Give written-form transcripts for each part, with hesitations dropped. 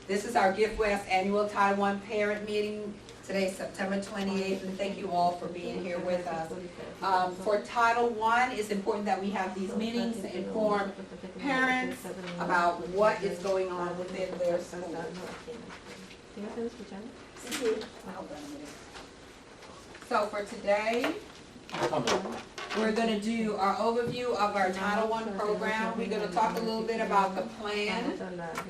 This is our Give West Annual Title I Parent Meeting. Today is September 28th, and thank you all for being here with us. For Title I, it's important that we have these meetings to inform parents about what is going on within their school. So for today, we're going to do our overview of our Title I program. We're going to talk a little bit about the plan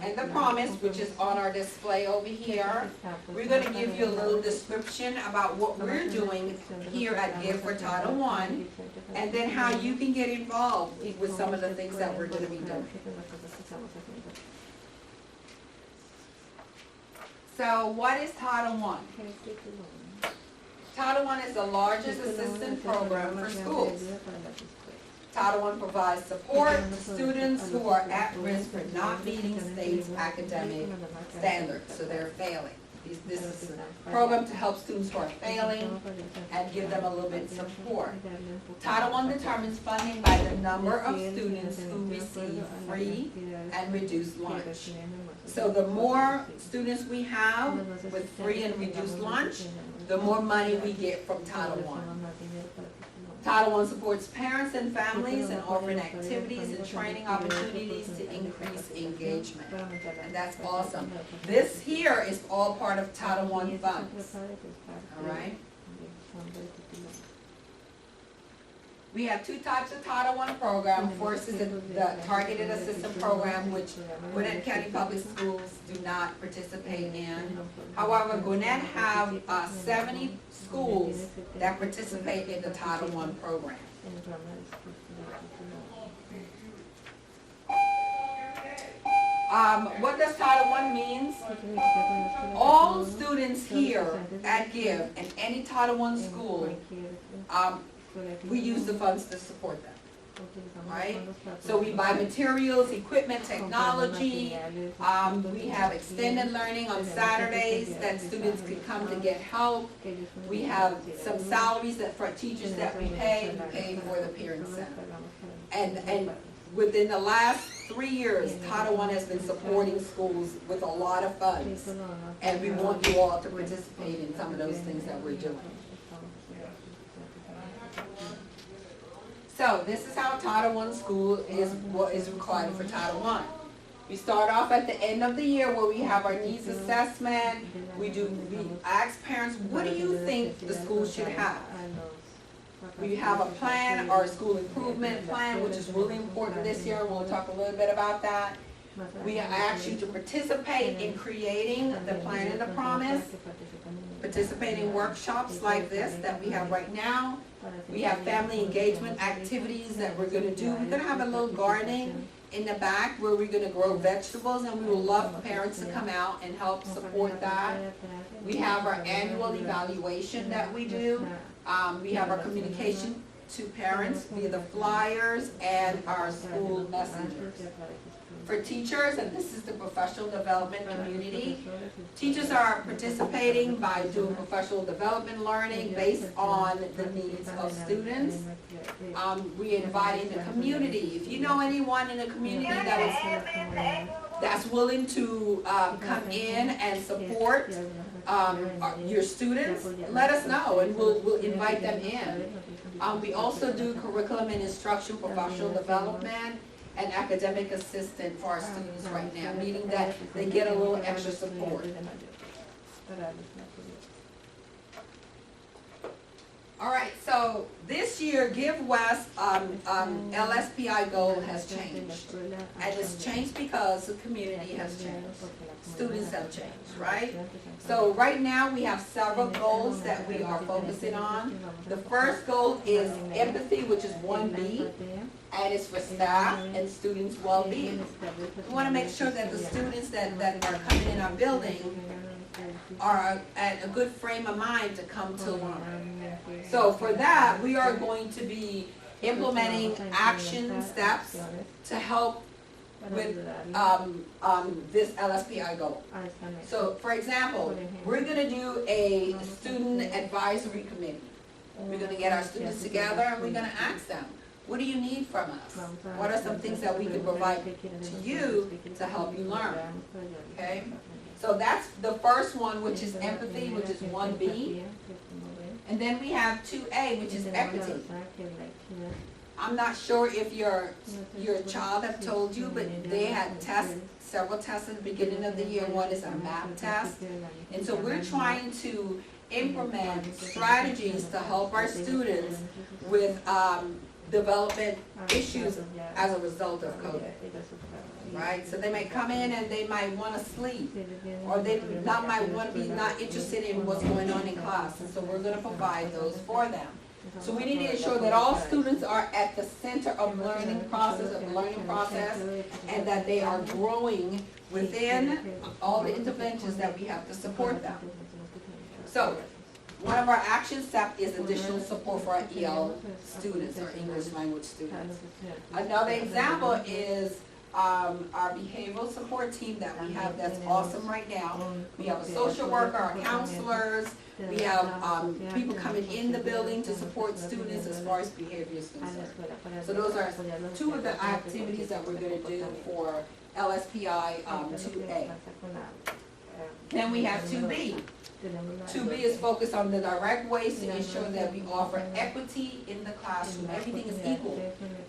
and the promise, which is on our display over here. We're going to give you a little description about what we're doing here at Give for Title I, and then how you can get involved with some of the things that we're going to be doing. So what is Title I? Title I is the largest assistance program for schools. Title I provides support to students who are at risk for not meeting state's academic standards, so they're failing. This is a program to help students who are failing and give them a little bit of support. Title I determines funding by the number of students who receive free and reduced lunch. So the more students we have with free and reduced lunch, the more money we get from Title I. Title I supports parents and families and offering activities and training opportunities to increase engagement. And that's awesome. This here is all part of Title I funds. All right? We have two types of Title I program. First is the Targeted Assistance Program, which Gwinnett County Public Schools do not participate in. However, Gwinnett have 70 schools that participate in the Title I program. What does Title I means? All students here at Give in any Title I school, we use the funds to support them, right? So we buy materials, equipment, technology. We have extended learning on Saturdays that students can come to get help. We have some salaries that for teachers that we pay for the Parent Center. And within the last 3 years, Title I has been supporting schools with a lot of funds. And we want you all to participate in some of those things that we're doing. So this is how Title I school is, what is required for Title I. We start off at the end of the year where we have our needs assessment. We ask parents, what do you think the school should have? We have a plan, our school improvement plan, which is really important this year. We'll talk a little bit about that. We ask you to participate in creating the plan and the promise, participate in workshops like this that we have right now. We have family engagement activities that we're going to do. We're going to have a little gardening in the back where we're going to grow vegetables, and we will love parents to come out and help support that. We have our annual evaluation that we do. We have our communication to parents via the flyers and our school messengers. For teachers, and this is the professional development community, teachers are participating by doing professional development learning based on the needs of students. We invite in the community. If you know anyone in the community that's willing to come in and support your students, let us know and we'll invite them in. We also do curriculum and instruction, professional development, and academic assistant for our students right now, meaning that they get a little extra support. All right, so this year, Give West LSPI goal has changed. And it's changed because the community has changed. Students have changed, right? So right now, we have several goals that we are focusing on. The first goal is empathy, which is 1B. And it's for staff and students' well-being. We want to make sure that the students that are coming in our building are at a good frame of mind to come to learn. So for that, we are going to be implementing action steps to help with this LSPI goal. So for example, we're going to do a student advisory committee. We're going to get our students together and we're going to ask them, What do you need from us? What are some things that we can provide to you to help you learn? Okay? So that's the first one, which is empathy, which is 1B. And then we have 2A, which is equity. I'm not sure if your child have told you, but they had several tests at the beginning of the year. One is a math test. And so we're trying to implement strategies to help our students with development issues as a result of COVID. Right? So they might come in and they might want to sleep, or they might want to be not interested in what's going on in class. And so we're going to provide those for them. So we need to ensure that all students are at the center of the learning process, and that they are growing within all the interventions that we have to support them. So one of our action steps is additional support for our EL students, or English language students. Another example is our behavioral support team that we have that's awesome right now. We have a social worker, our counselors, we have people coming in the building to support students as far as behavior is concerned. So those are two of the activities that we're going to do for LSPI 2A. Then we have 2B. 2B is focused on the direct ways to ensure that we offer equity in the classroom. Everything is equal.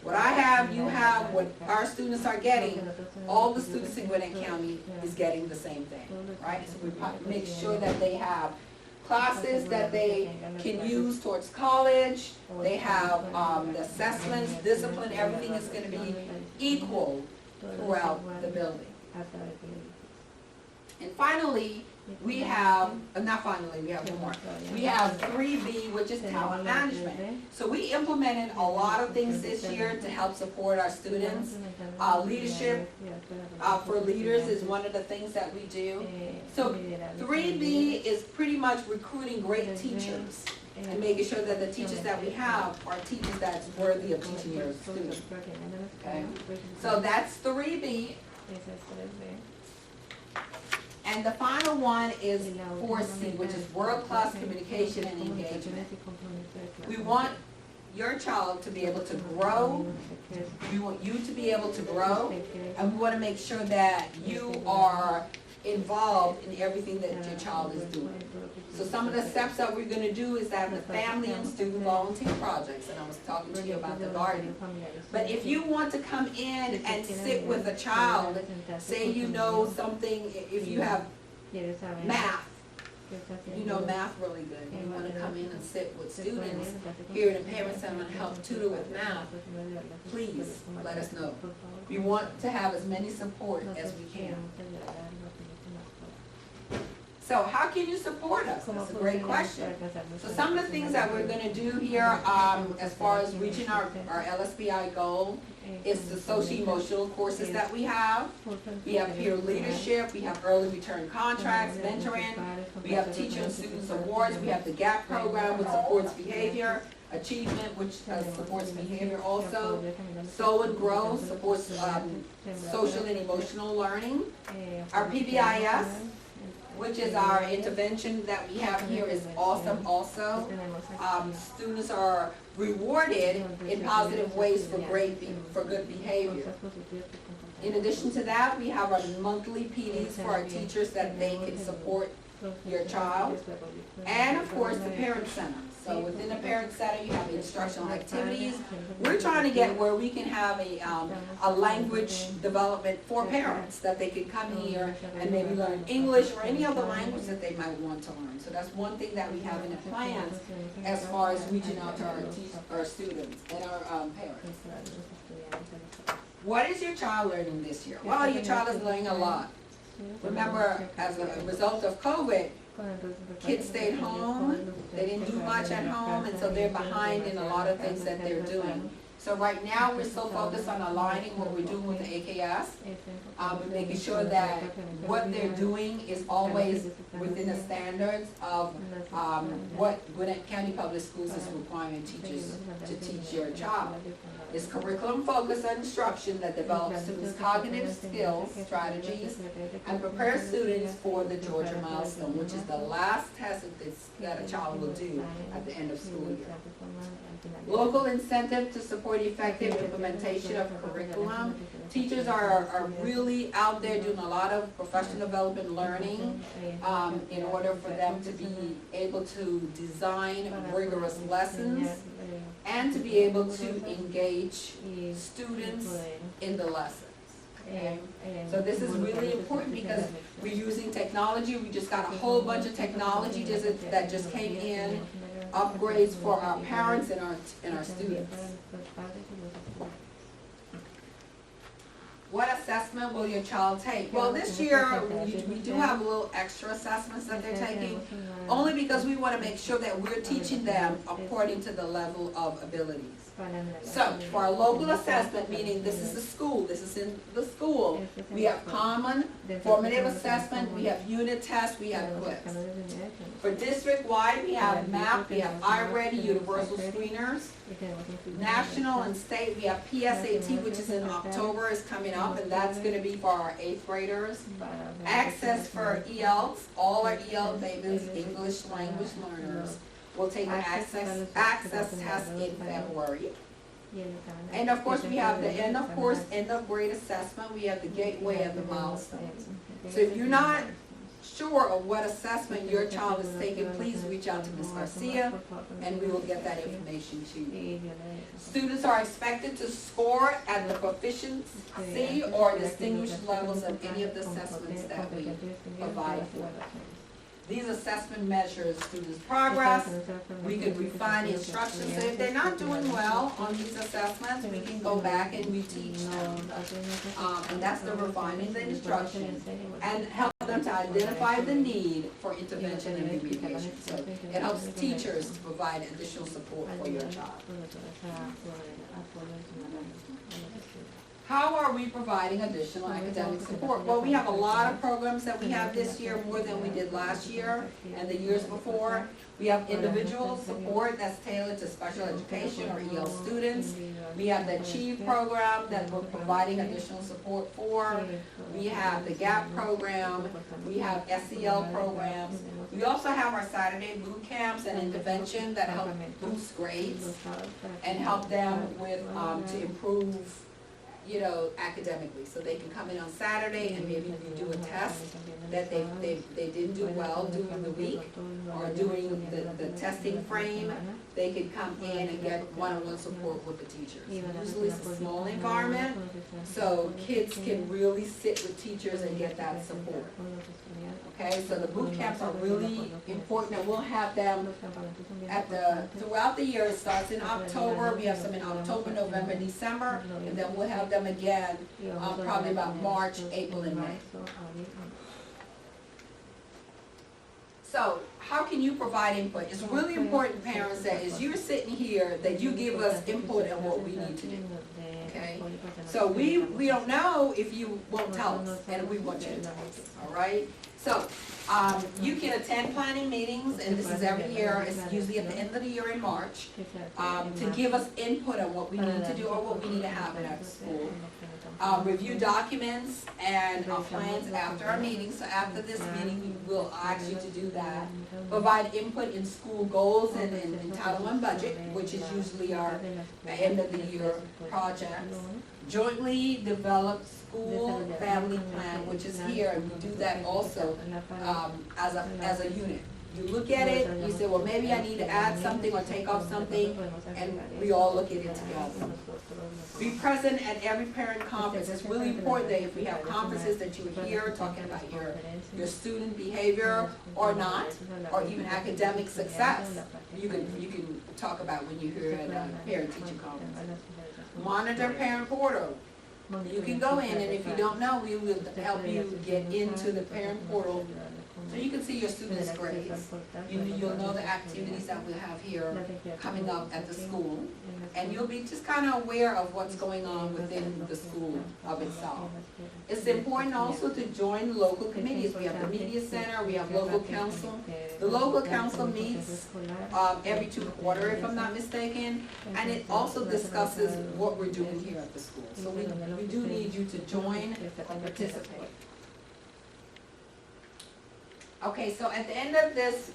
What I have, you have, what our students are getting, all the students in Gwinnett County is getting the same thing, right? So we make sure that they have classes that they can use towards college. They have the assessments, discipline, everything is going to be equal throughout the building. And finally, we have, not finally, we have one more. We have 3B, which is talent management. So we implemented a lot of things this year to help support our students. Leadership for leaders is one of the things that we do. So 3B is pretty much recruiting great teachers and making sure that the teachers that we have are teachers that's worthy of teaching your students. Okay? So that's 3B. And the final one is 4C, which is world-class communication and engagement. We want your child to be able to grow. We want you to be able to grow. And we want to make sure that you are involved in everything that your child is doing. So some of the steps that we're going to do is have the family and student volunteer projects, and I was talking to you about the garden. But if you want to come in and sit with a child, say you know something, if you have math, you know math really good, you want to come in and sit with students here in the Parent Center and help tutor with math, please let us know. We want to have as many support as we can. So how can you support us? That's a great question. So some of the things that we're going to do here as far as reaching our LSPI goal is the social-emotional courses that we have. We have peer leadership, we have early return contracts, mentoring, we have teacher and students awards, we have the GAP program which supports behavior, achievement which supports behavior also, Sow and Grow supports social and emotional learning, our PBIS, which is our intervention that we have here, is awesome also. Students are rewarded in positive ways for good behavior. In addition to that, we have our monthly PDs for our teachers that they can support your child. And of course, the Parent Center. So within the Parent Center, you have instructional activities. We're trying to get where we can have a language development for parents, that they can come here and maybe learn English or any other language that they might want to learn. So that's one thing that we have in the plans as far as reaching out to our students and our parents. What is your child learning this year? Well, your child is learning a lot. Remember, as a result of COVID, kids stayed home, they didn't do much at home, and so they're behind in a lot of things that they're doing. So right now, we're so focused on aligning what we're doing with the AKS, and making sure that what they're doing is always within the standards of what Gwinnett County Public Schools is requiring teachers to teach your child. It's curriculum-focused instruction that develops students' cognitive skills, strategies, and prepares students for the Georgia milestone, which is the last test that a child will do at the end of school year. Local incentive to support for the effective implementation of curriculum. Teachers are really out there doing a lot of professional development learning in order for them to be able to design rigorous lessons and to be able to engage students in the lessons. Okay? So this is really important because we're using technology. We just got a whole bunch of technology that just came in, upgrades for our parents and our students. What assessment will your child take? Well, this year we do have a little extra assessments that they're taking, only because we want to make sure that we're teaching them according to the level of abilities. So, for our local assessment, meaning this is the school, this is in the school, we have common, formative assessment, we have unit tests, we have quiz. For district-wide, we have MAP, we have iReady, universal screeners. National and state, we have PSAT, which is in October, is coming up, and that's going to be for our 8th graders. Access for ELs, all our EL babies, English language learners, will take the access test in February. And of course, we have the end of grade assessment, we have the gateway and the milestones. So if you're not sure of what assessment your child is taking, please reach out to Ms. Garcia and we will get that information to you. Students are expected to score at the proficiency or distinguished levels of any of the assessments that we provide for. These assessment measures students' progress. We can refine the instructions. So if they're not doing well on these assessments, we can go back and reteach them. And that's the refining the instruction and help them to identify the need for intervention and remediation. So it helps teachers to provide additional support for your child. How are we providing additional academic support? Well, we have a lot of programs that we have this year, more than we did last year and the years before. We have individual support that's tailored to special education or EL students. We have the Achieve program that we're providing additional support for. We have the GAP program. We have SEL programs. We also have our Saturday boot camps and intervention that help boost grades and help them with to improve, you know, academically, so they can come in on Saturday and maybe if you do a test that they didn't do well during the week or during the testing frame, they could come in and get one-on-one support with the teachers. Usually it's a small environment, so kids can really sit with teachers and get that support. Okay, so the boot camps are really important, and we'll have them throughout the year. It starts in October. We have some in October, November, December, and then we'll have them again probably about March, April, and May. So, how can you provide input? It's really important, parents, that as you're sitting here, that you give us input on what we need to do. Okay? So we don't know if you won't tell us, and we want you to tell us. All right? So, you can attend planning meetings, and this is every year. It's usually at the end of the year in March, to give us input on what we need to do or what we need to have in our school. Review documents and plans after our meeting. So after this meeting, we'll ask you to do that. Provide input in school goals and in Title I budget, which is usually our end of the year projects. Jointly develop school family plan, which is here, and we do that also as a unit. You look at it, you say, well, maybe I need to add something or take off something, and we all look at it together. Be present at every parent conference. It's really important that if we have conferences that you're here talking about your student behavior or not, or even academic success, you can talk about when you're here at a parent-teacher conference. Monitor parent portal. You can go in, and if you don't know, we will help you get into the parent portal so you can see your students' grades. You'll know the activities that we have here coming up at the school, and you'll be just kind of aware of what's going on within the school of itself. It's important also to join local committees. We have the media center, we have local council. The local council meets every 2 quarters, if I'm not mistaken, and it also discusses what we're doing here at the school. So we do need you to join and participate. Okay, so at the end of this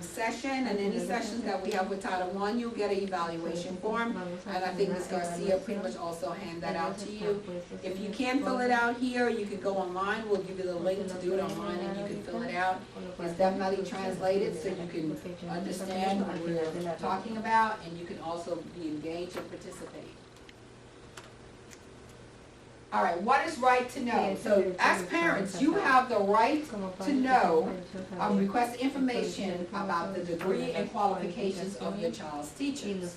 session and any sessions that we have with Title I, you'll get an evaluation form. And I think Ms. Garcia pretty much also hand that out to you. If you can't fill it out here, you can go online. We'll give you the link to do it online and you can fill it out. It's definitely translated so you can understand what we're talking about, and you can also be engaged and participate. All right, what is right to know? So as parents, you have the right to know, request information about the degree and qualifications of your child's teachers.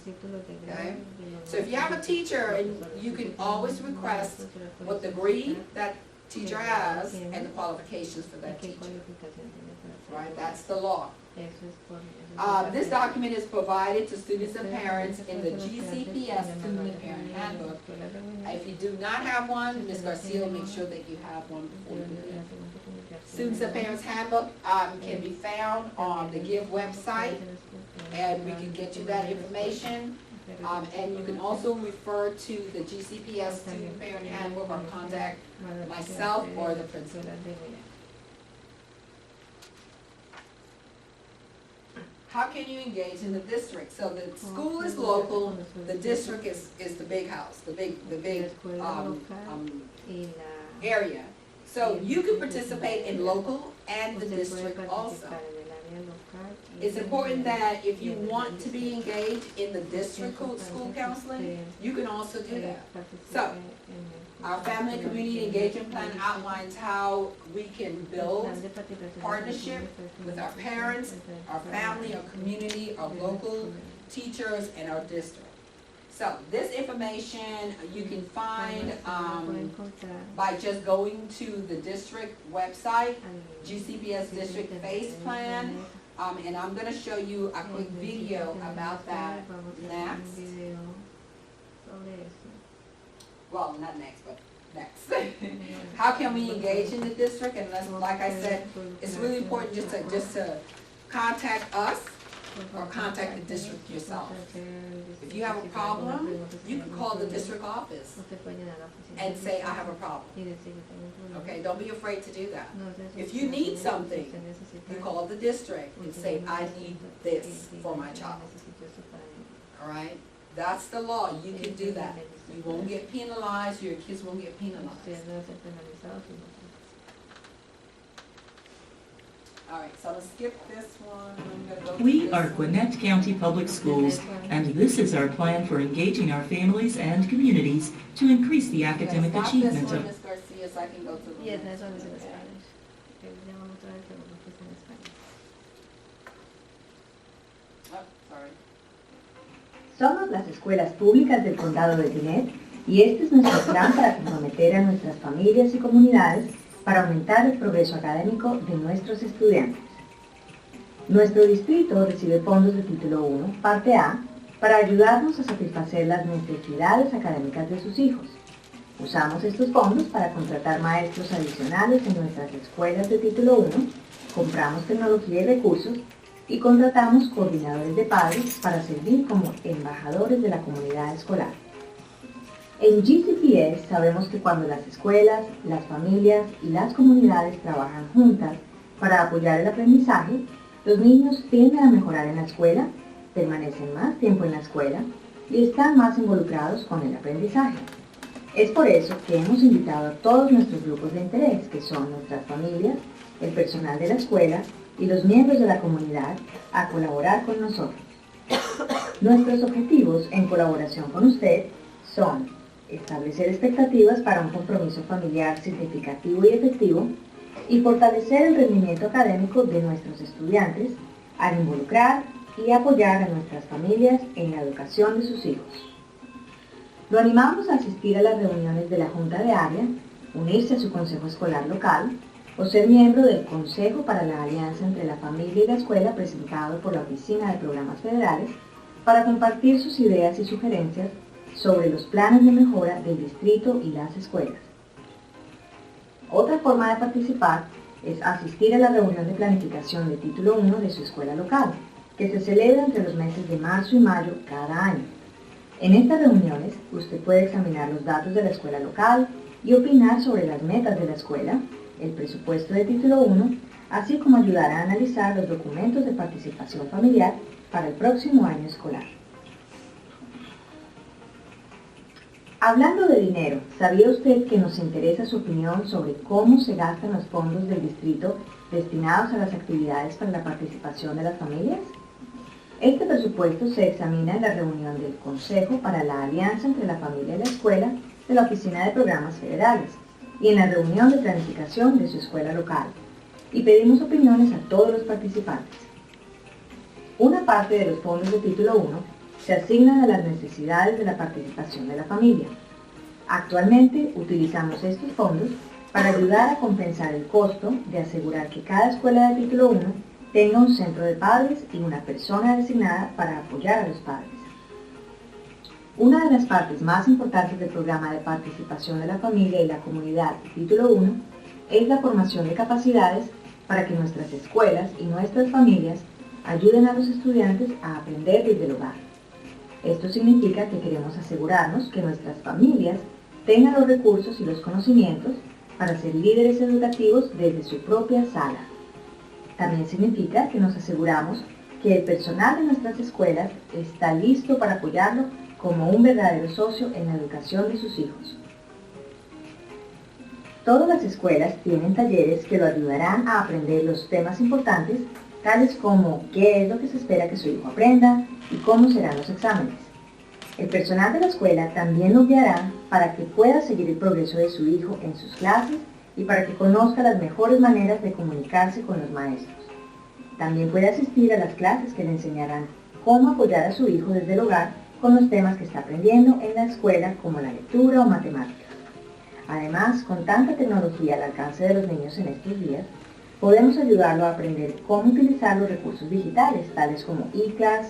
Okay? So if you have a teacher, and you can always request what degree that teacher has and the qualifications for that teacher. Right, that's the law. This document is provided to students and parents in the GCPS Student and Parent Handbook. If you do not have one, Ms. Garcia will make sure that you have one before you leave. Students and Parents Handbook can be found on the GIVE website, and we can get you that information. And you can also refer to the GCPS Student and Parent Handbook or contact myself or the principal. How can you engage in the district? So the school is local, the district is the big house, the big area. So you can participate in local and the district also. It's important that if you want to be engaged in the district school counseling, you can also do that. So our family and community engagement plan outlines how we can build partnership with our parents, our family, our community, our local teachers, and our district. So this information you can find by just going to the district website, GCPS District Phase Plan, and I'm going to show you a quick video about that next. Well, not next, but next. How can we engage in the district? And like I said, it's really important just to contact us or contact the district yourself. If you have a problem, you can call the district office and say, I have a problem. Okay, don't be afraid to do that. If you need something, you call the district and say, I need this for my child. All right? That's the law. You can do that. You won't get penalized. Your kids won't get penalized. All right, so let's skip this one. We are Gwinnett County Public Schools, and this is our plan for engaging our families and communities to increase the academic achievement of. Ms. Garcia, so I can go to the Yes, that's one is in Spanish. Oh, sorry. Somos las escuelas públicas del condado de Gwinnett y este es nuestro plan para comprometer a nuestras familias y comunidades para aumentar el progreso académico de nuestros estudiantes. Nuestro distrito recibe fondos de Título 1, Parte A, para ayudarnos a satisfacer las necesidades académicas de sus hijos. Usamos estos fondos para contratar maestros adicionales en nuestras escuelas de Título 1, compramos tecnología y recursos y contratamos coordinadores de padres para servir como embajadores de la comunidad escolar. En GCPS sabemos que cuando las escuelas, las familias y las comunidades trabajan juntas para apoyar el aprendizaje, los niños tienden a mejorar en la escuela, permanecen más tiempo en la escuela y están más involucrados con el aprendizaje. Es por eso que hemos invitado a todos nuestros grupos de interés, que son nuestras familias, el personal de la escuela y los miembros de la comunidad, a colaborar con nosotros. Nuestros objetivos en colaboración con usted son establecer expectativas para un compromiso familiar significativo y efectivo y fortalecer el rendimiento académico de nuestros estudiantes al involucrar y apoyar a nuestras familias en la educación de sus hijos. Lo animamos a asistir a las reuniones de la Junta de Área, unirse a su consejo escolar local o ser miembro del Consejo para la Alianza entre la Familia y la Escuela presentado por la Oficina de Programas Federales para compartir sus ideas y sugerencias sobre los planes de mejora del distrito y las escuelas. Otra forma de participar es asistir a la reunión de planificación de Título 1 de su escuela local, que se celebra entre los meses de marzo y mayo cada año. En estas reuniones, usted puede examinar los datos de la escuela local y opinar sobre las metas de la escuela, el presupuesto de Título 1, así como ayudará a analizar los documentos de participación familiar para el próximo año escolar. Hablando de dinero, ¿sabía usted que nos interesa su opinión sobre cómo se gastan los fondos del distrito destinados a las actividades para la participación de las familias? Este presupuesto se examina en la reunión del Consejo para la Alianza entre la Familia y la Escuela de la Oficina de Programas Federales y en la reunión de planificación de su escuela local, y pedimos opiniones a todos los participantes. Una parte de los fondos de Título 1 se asignan a las necesidades de la participación de la familia. Actualmente utilizamos estos fondos para ayudar a compensar el costo de asegurar que cada escuela de Título 1 tenga un centro de padres y una persona designada para apoyar a los padres. Una de las partes más importantes del programa de participación de la familia y la comunidad de Título 1 es la formación de capacidades para que nuestras escuelas y nuestras familias ayuden a los estudiantes a aprender desde el hogar. Esto significa que queremos asegurarnos que nuestras familias tengan los recursos y los conocimientos para ser líderes educativos desde su propia sala. También significa que nos aseguramos que el personal de nuestras escuelas está listo para apoyarlo como un verdadero socio en la educación de sus hijos. Todas las escuelas tienen talleres que lo ayudarán a aprender los temas importantes, tales como qué es lo que se espera que su hijo aprenda y cómo serán los exámenes. El personal de la escuela también lo guiará para que pueda seguir el progreso de su hijo en sus clases y para que conozca las mejores maneras de comunicarse con los maestros. También puede asistir a las clases que le enseñarán cómo apoyar a su hijo desde el hogar con los temas que está aprendiendo en la escuela, como la lectura o matemáticas. Además, con tanta tecnología al alcance de los niños en estos días, podemos ayudarlo a aprender cómo utilizar los recursos digitales, tales como iClass,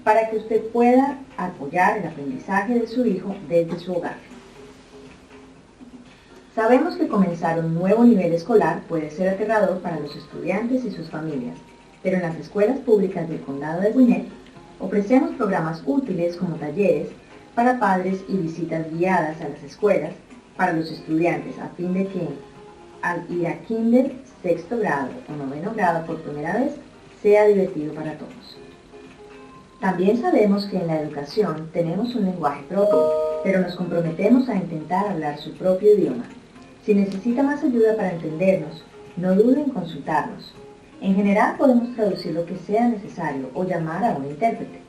para que usted pueda apoyar el aprendizaje de su hijo desde su hogar. Sabemos que comenzar un nuevo nivel escolar puede ser aterrador para los estudiantes y sus familias, pero en las escuelas públicas del condado de Gwinnett ofrecemos programas útiles como talleres para padres y visitas guiadas a las escuelas para los estudiantes a fin de que, al ir a kinder, sexto grado o noveno grado por primera vez, sea divertido para todos. También sabemos que en la educación tenemos un lenguaje propio, pero nos comprometemos a intentar hablar su propio idioma. Si necesita más ayuda para entendernos, no dude en consultarnos. En general podemos traducir lo que sea necesario o llamar a un intérprete.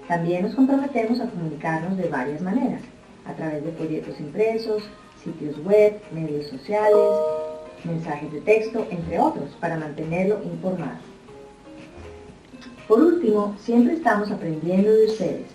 También nos comprometemos a comunicarnos de varias maneras, a través de folletos impresos, sitios web, medios sociales, mensajes de texto, entre otros, para mantenerlo informado. Por último, siempre estamos aprendiendo de ustedes.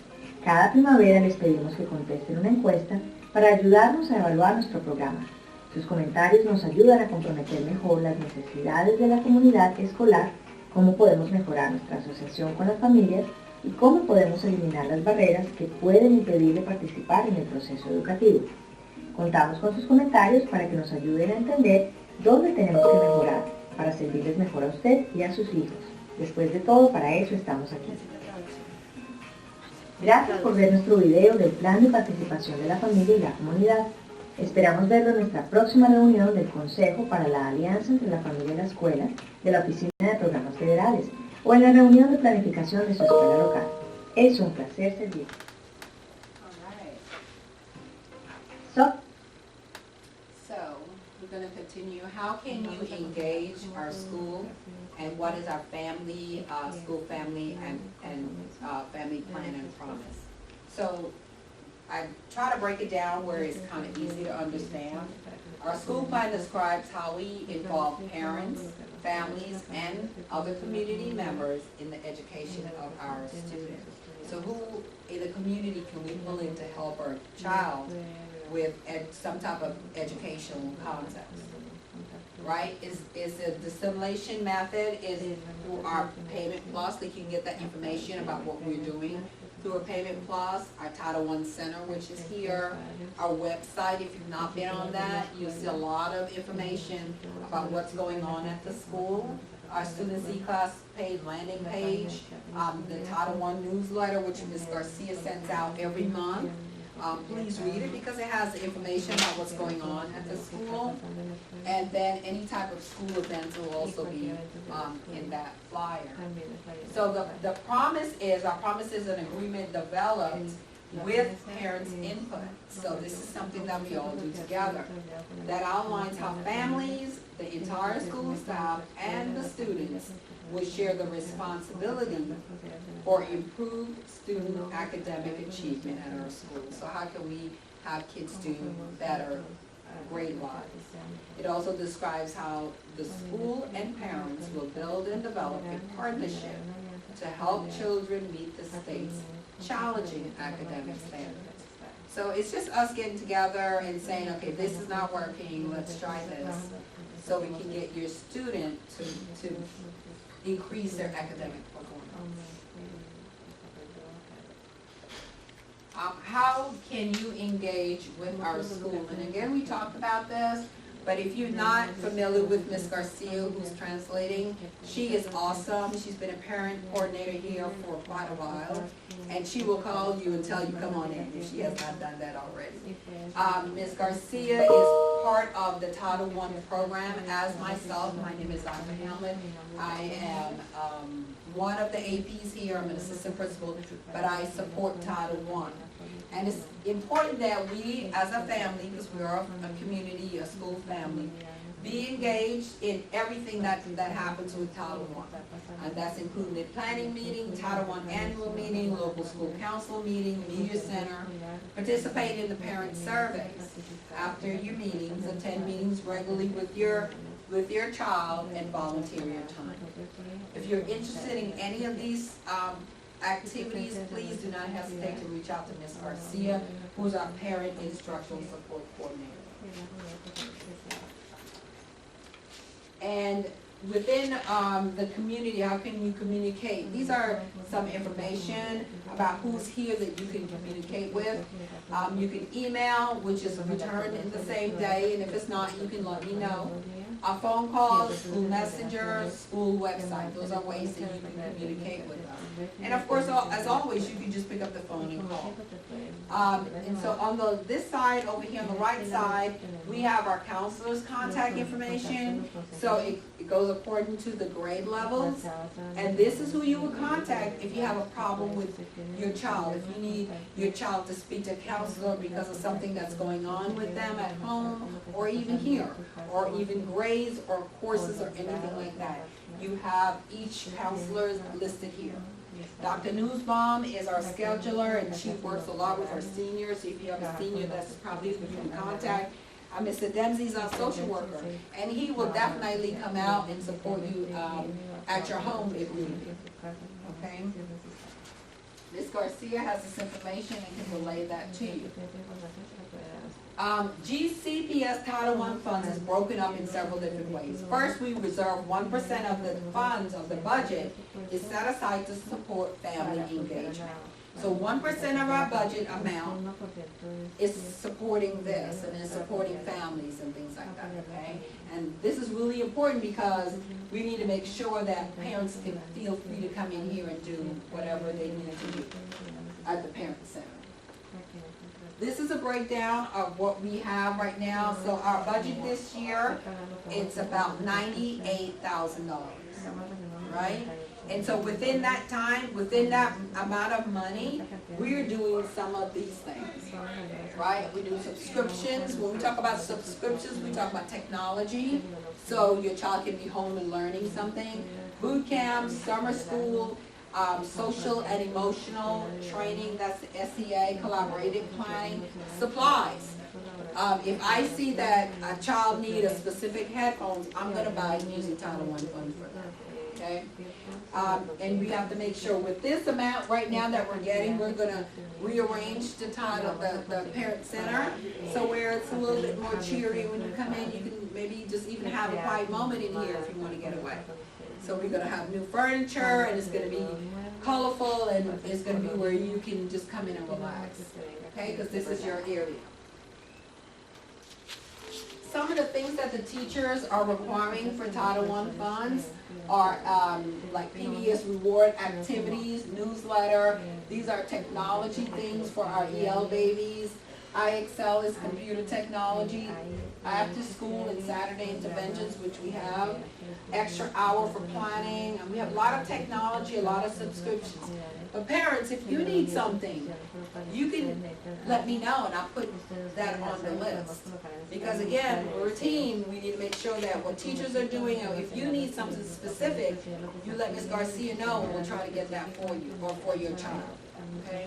Cada primavera les pedimos que contesten una encuesta para ayudarnos a evaluar nuestro programa. Sus comentarios nos ayudan a comprometer mejor las necesidades de la comunidad escolar, cómo podemos mejorar nuestra asociación con las familias y cómo podemos eliminar las barreras que pueden impedirle participar en el proceso educativo. Contamos con sus comentarios para que nos ayuden a entender dónde tenemos que mejorar para servirles mejor a usted y a sus hijos. Después de todo, para eso estamos aquí. Gracias por ver nuestro video del Plan de Participación de la Familia y la Comunidad. Esperamos verlo en nuestra próxima reunión del Consejo para la Alianza entre la Familia y la Escuela de la Oficina de Programas Federales o en la reunión de planificación de su escuela local. Es un placer servir. So, we're going to continue. How can you engage our school, and what is our family, school family, and family plan and promise? So, I try to break it down where it's kind of easy to understand. Our school plan describes how we involve parents, families, and other community members in the education of our students. So who in the community can we pull in to help our child with some type of educational concepts? Right? Is the simulation method is through our Payment Plus. They can get that information about what we're doing through our Payment Plus, our Title I Center, which is here, our website. If you've not been on that, you'll see a lot of information about what's going on at the school. Our Student Z-Class page, landing page, the Title I newsletter, which Ms. Garcia sends out every month. Please read it because it has information about what's going on at the school. And then any type of school events will also be in that flyer. So the promise is, our promise is an agreement developed with parents' input. So this is something that we all do together. That outlines how families, the entire school staff, and the students will share the responsibility for improved student academic achievement at our school. So how can we have kids do better grade-wise? It also describes how the school and parents will build and develop a partnership to help children meet the state's challenging academic standards. So it's just us getting together and saying, okay, this is not working, let's try this, so we can get your student to increase their academic performance. How can you engage with our school? And again, we talked about this, but if you're not familiar with Ms. Garcia, who's translating, she is awesome. She's been a parent coordinator here for quite a while, and she will call you and tell you, come on in, if she has not done that already. Ms. Garcia is part of the Title I program, as myself. My name is Dr. Hamlet. I am one of the APs here. I'm an assistant principal, but I support Title I. And it's important that we, as a family, because we are a community, a school family, be engaged in everything that happens with Title I. And that's including the planning meeting, Title I annual meeting, local school council meeting, media center, participate in the parent surveys after your meetings, attend meetings regularly with your child, and volunteer your time. If you're interested in any of these activities, please do not hesitate to reach out to Ms. Garcia, who's our Parent Instructional Support Coordinator. And within the community, how can you communicate? These are some information about who's here that you can communicate with. You can email, which is returned in the same day, and if it's not, you can let me know. Phone calls, school messenger, school website. Those are ways that you can communicate with us. And of course, as always, you can just pick up the phone and call. And so on this side, over here on the right side, we have our counselor's contact information. So it goes according to the grade levels. And this is who you will contact if you have a problem with your child. If you need your child to speak to a counselor because of something that's going on with them at home, or even here, or even grades or courses or anything like that. You have each counselor listed here. Dr. Newsbaum is our scheduler, and she works a lot with our seniors. So if you have a senior, that's probably who you can contact. Mr. Dempsey's our social worker, and he will definitely come out and support you at your home if needed. Okay? Ms. Garcia has this information and can relay that to you. GCPS Title I funds is broken up in several different ways. First, we reserve 1% of the funds of the budget is set aside to support family engagement. So 1% of our budget amount is supporting this, and is supporting families and things like that, okay? And this is really important because we need to make sure that parents can feel free to come in here and do whatever they need to do at the parent center. This is a breakdown of what we have right now. So our budget this year, it's about $98,000, right? And so within that time, within that amount of money, we're doing some of these things, right? We do subscriptions. When we talk about subscriptions, we talk about technology. So your child can be home and learning something. Boot camps, summer school, social and emotional training, that's the SEA, collaborative planning, supplies. If I see that a child needs a specific headphones, I'm going to buy using Title I fund for that, okay? And we have to make sure with this amount right now that we're getting, we're going to rearrange the parent center, so where it's a little bit more cheery when you come in. You can maybe just even have a quiet moment in here if you want to get away. So we're going to have new furniture, and it's going to be colorful, and it's going to be where you can just come in and relax, okay, because this is your area. some of the things that the teachers are requiring for Title I funds are like PBS reward activities, newsletter. These are technology things for our EL babies. IXL is computer technology. After school and Saturday interventions, which we have. Extra hour for planning. And we have a lot of technology, a lot of subscriptions. But parents, if you need something, you can let me know and I'll put that on the list. Because again, we're a team, we need to make sure that what teachers are doing, or if you need something specific, you let Ms. Garcia know and we'll try to get that for you or for your child. Okay?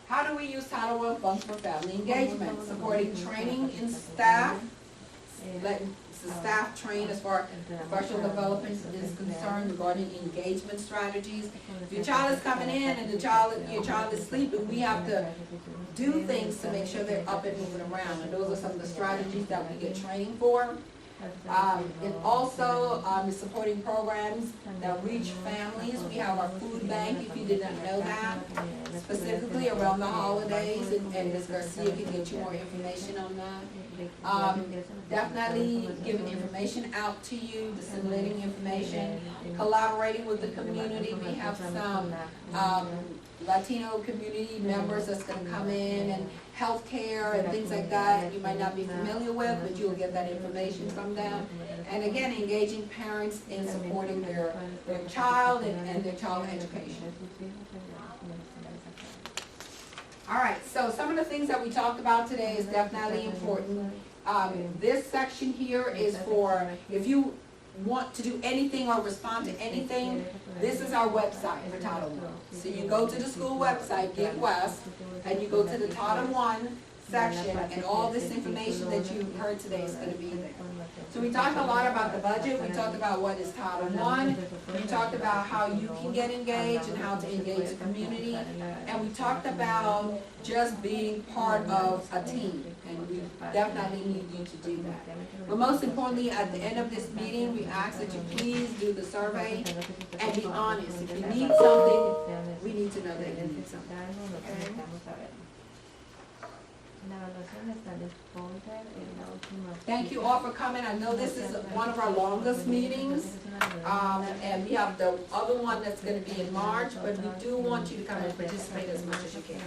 How do we use Title I funds for family engagement? Supporting training in staff, letting the staff train as far as professional development is concerned regarding engagement strategies. If your child is coming in and your child is sleeping, we have to do things to make sure they're up and moving around. And those are some of the strategies that we get training for. And also is supporting programs that reach families. We have our food bank, if you did not know that, specifically around the holidays, and Ms. Garcia can get you more information on that. Definitely giving information out to you, disseminating information, collaborating with the community. We have some Latino community members that's going to come in, and healthcare and things like that you might not be familiar with, but you'll get that information from them. And again, engaging parents in supporting their child and their child education. All right, so some of the things that we talked about today is definitely important. This section here is for if you want to do anything or respond to anything, this is our website for Title I. So you go to the school website, Get West, and you go to the Title I section, and all this information that you heard today is going to be there. So we talked a lot about the budget, we talked about what is Title I, we talked about how you can get engaged and how to engage the community, and we talked about just being part of a team, and we definitely need you to do that. But most importantly, at the end of this meeting, we ask that you please do the survey and be honest. If you need something, we need to know that you need something. Okay? Thank you all for coming. I know this is one of our longest meetings, and we have the other one that's going to be in March, but we do want you to come and participate as much as you can.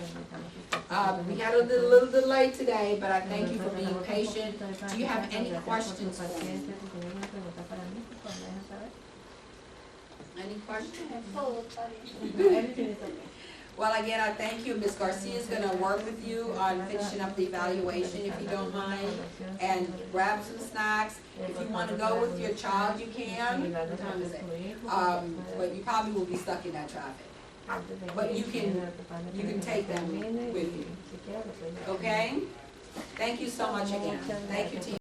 We had a little delay today, but I thank you for being patient. Do you have any questions for me? Any questions? Well, again, I thank you. Ms. Garcia is going to work with you on finishing up the evaluation, if you don't mind, and grab some snacks. If you want to go with your child, you can. What time is it? But you probably will be stuck in that traffic. But you can take them with you. Okay? Thank you so much again. Thank you, team.